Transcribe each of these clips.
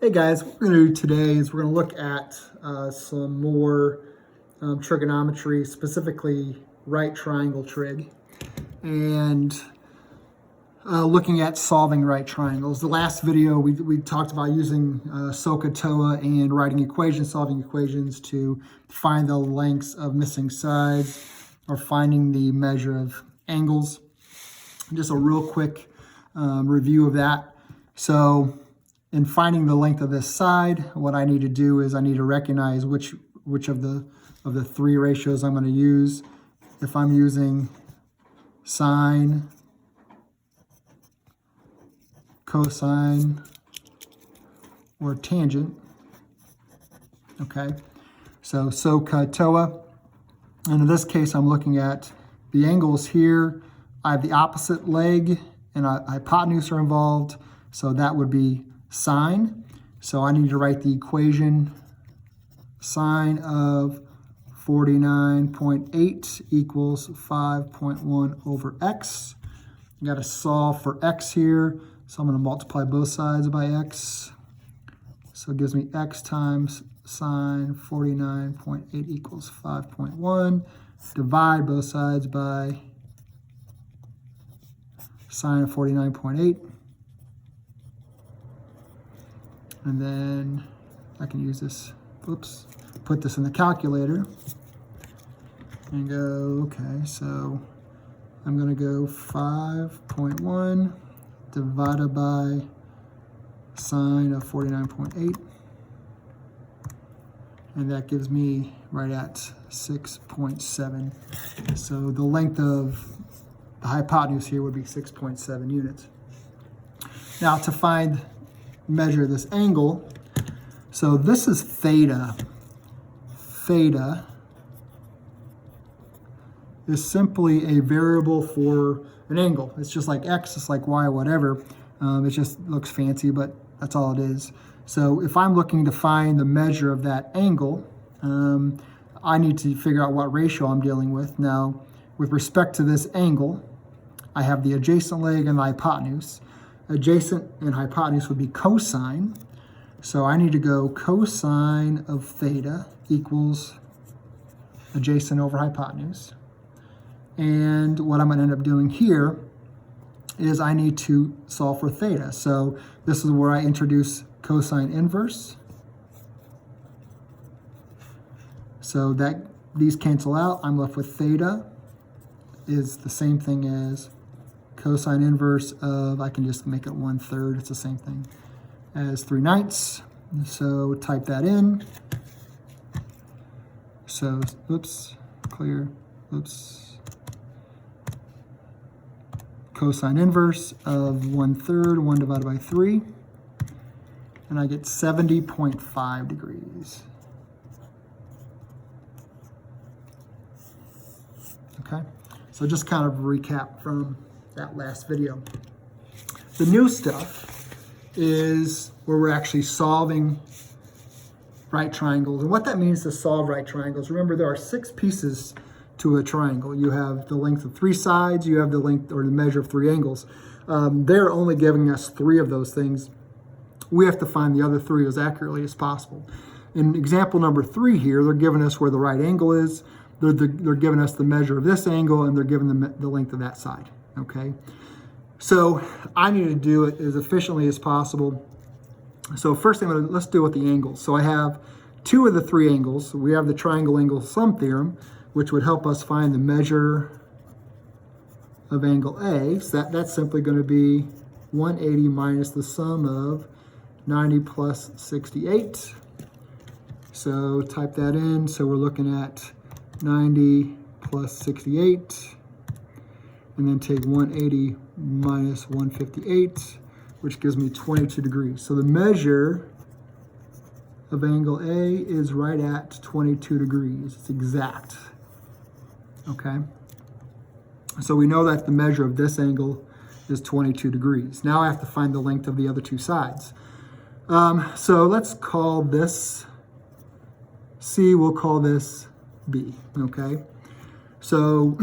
Hey guys, what we're going to do today is we're going to look at some more trigonometry, specifically right triangle trig, and looking at solving right triangles. The last video we talked about using SOHCAHTOA and writing equations, solving equations to find the lengths of missing sides or finding the measure of angles. Just a real quick review of that. So in finding the length of this side, what I need to do is I need to recognize which of the three ratios I'm going to use. If I'm using sine, cosine, or tangent, okay? So SOHCAHTOA, and in this case I'm looking at the angles here. I have the opposite leg and hypotenuse are involved, so that would be sine. So I need to write the equation sine of 49.8 equals 5.1 over x. You got to solve for x here, so I'm going to multiply both sides by x. So it gives me x times sine 49.8 equals 5.1. Divide both sides by sine of 49.8. And then I can use this, put this in the calculator and go, okay, so I'm going to go 5.1 divided by sine of 49.8. And that gives me right at 6.7. So the length of the hypotenuse here would be 6.7 units. Now to measure this angle, so this is theta. Theta is simply a variable for an angle. It's just like x, it's like y, whatever. It just looks fancy, but that's all it is. So if I'm looking to find the measure of that angle, I need to figure out what ratio I'm dealing with. Now, with respect to this angle, I have the adjacent leg and the hypotenuse. Adjacent and hypotenuse would be cosine. So I need to go cosine of theta equals adjacent over hypotenuse. And what I'm going to end up doing here is I need to solve for theta. So this is where I introduce cosine inverse. So that these cancel out. I'm left with theta is the same thing as cosine inverse of, I can just make it 1/3, it's the same thing as 3/9. So type that in. So, cosine inverse of 1/3, 1 divided by 3, and I get 70.5 degrees. Okay, so just kind of recap from that last video. The new stuff is where we're actually solving right triangles. And what that means to solve right triangles, remember there are 6 pieces to a triangle. You have the length of 3 sides, you have the length or the measure of 3 angles. They're only giving us 3 of those things. We have to find the other 3 as accurately as possible. In example number 3 here, they're giving us where the right angle is, they're giving us the measure of this angle, and they're giving the length of that side. Okay, so I need to do it as efficiently as possible. So first thing, let's deal with the angles. So I have 2 of the 3 angles. We have the triangle angle sum theorem, which would help us find the measure of angle A. So that's simply going to be 180 minus the sum of 90 plus 68. So type that in. So we're looking at 90 plus 68. And then take 180 minus 158, which gives me 22 degrees. So the measure of angle A is right at 22 degrees. It's exact. Okay? So we know that the measure of this angle is 22 degrees. Now I have to find the length of the other 2 sides. So let's call this C, we'll call this B. Okay? So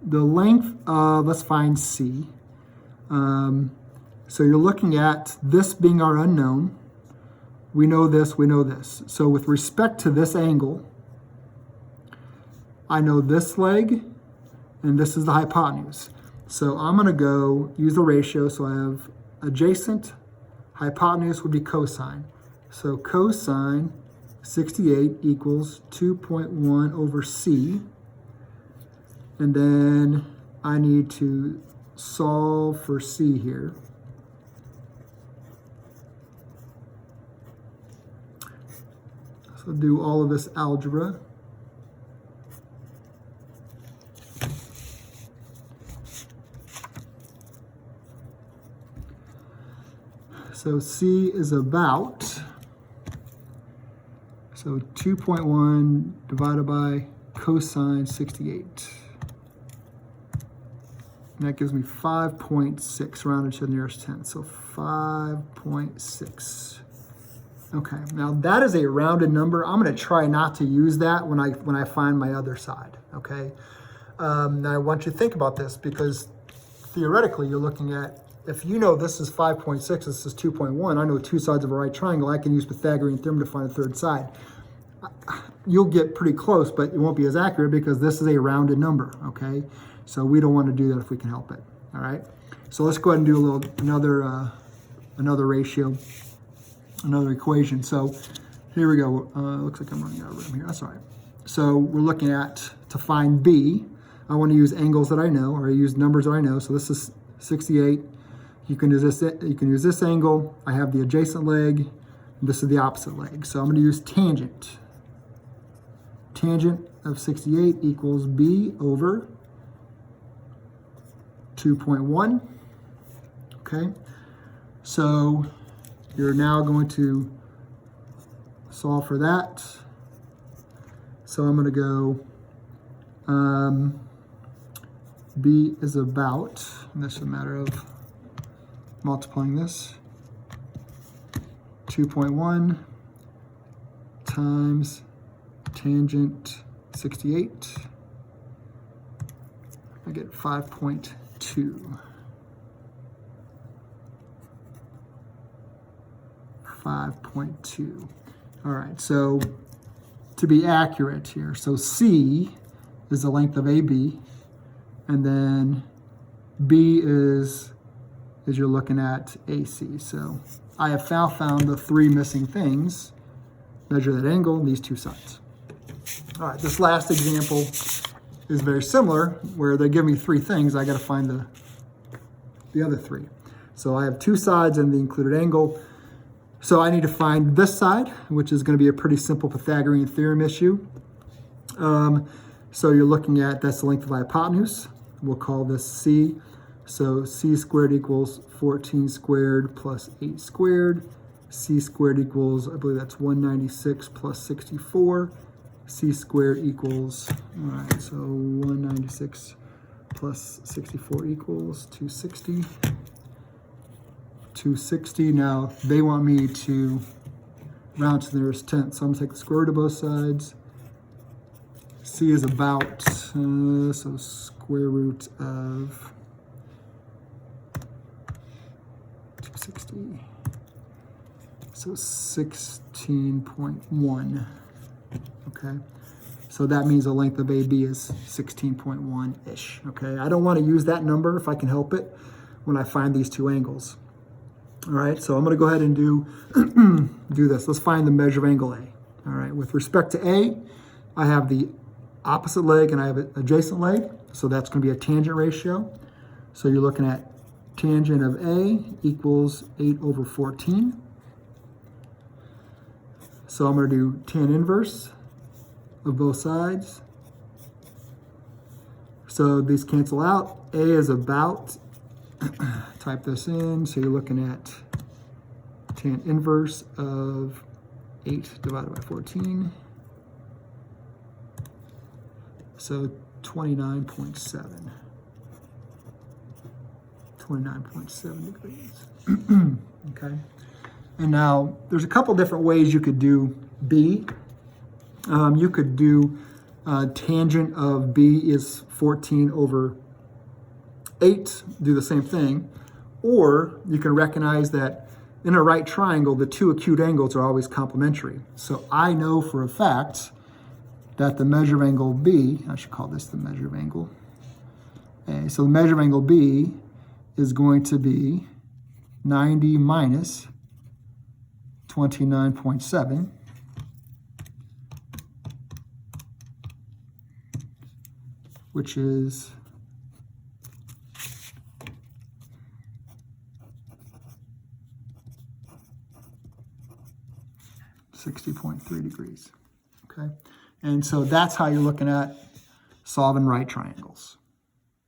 the length of, let's find C. So you're looking at this being our unknown. we know this, we know this. So with respect to this angle, I know this leg, and this is the hypotenuse. So I'm going to go use the ratio. So I have adjacent, hypotenuse would be cosine. So cosine 68 equals 2.1 over c. And then I need to solve for c here. So do all of this algebra. So c is about, so 2.1 divided by cosine 68. And that gives me 5.6 rounded to the nearest 10. So 5.6. Okay, now that is a rounded number. I'm going to try not to use that when I find my other side, okay? Now I want you to think about this, because theoretically you're looking at, if you know this is 5.6, this is 2.1, I know two sides of a right triangle, I can use Pythagorean theorem to find a third side. You'll get pretty close, but it won't be as accurate because this is a rounded number, okay? So we don't want to do that if we can help it, all right? So let's go ahead and do another ratio, another equation. So here we go. Looks like I'm running out of room here. That's all right. So we're looking at, to find B, I want to use angles that I know, or I use numbers that I know. So this is 68. You can use this angle. I have the adjacent leg. And this is the opposite leg. So I'm going to use tangent. Tangent of 68 equals B over 2.1. Okay. So you're now going to solve for that. So I'm going to go, B is about, and this is a matter of multiplying this, 2.1 times tangent 68. I get 5.2. 5.2. All right, so to be accurate here, so C is the length of AB, and then B is you're looking at AC. So I have now found the three missing things. Measure that angle, these two sides. All right, this last example is very similar, where they give me three things. I got to find the other three. So I have two sides and the included angle. So I need to find this side, which is going to be a pretty simple Pythagorean theorem issue. So you're looking at, that's the length of the hypotenuse. We'll call this C. So C squared equals 14 squared plus 8 squared. C squared equals, I believe that's 196 plus 64. C squared equals, all right, so 196 plus 64 equals 260. 260. Now they want me to round to the nearest tenth, so I'm gonna take the square root of both sides. C is about, so square root of 260. So 16.1. Okay. So that means the length of AB is 16.1-ish. Okay. I don't want to use that number if I can help it when I find these two angles. All right. So I'm going to go ahead and do this. Let's find the measure of angle A. All right. With respect to A, I have the opposite leg and I have an adjacent leg. So that's going to be a tangent ratio. So you're looking at tangent of A equals 8 over 14. So I'm going to do tan inverse of both sides. So these cancel out. A is about, type this in, so you're looking at tan inverse of 8 divided by 14. So 29.7. 29.7 degrees. Okay. And now there's a couple different ways you could do B. You could do tangent of B is 14 over 8, do the same thing. Or you can recognize that in a right triangle, the two acute angles are always complementary. So I know for a fact that the measure of angle B, I should call this the measure of angle. Okay, so the measure of angle B is going to be 90 minus 29.7. Which is 60.3 degrees. Okay, and so that's how you're looking at solving right triangles.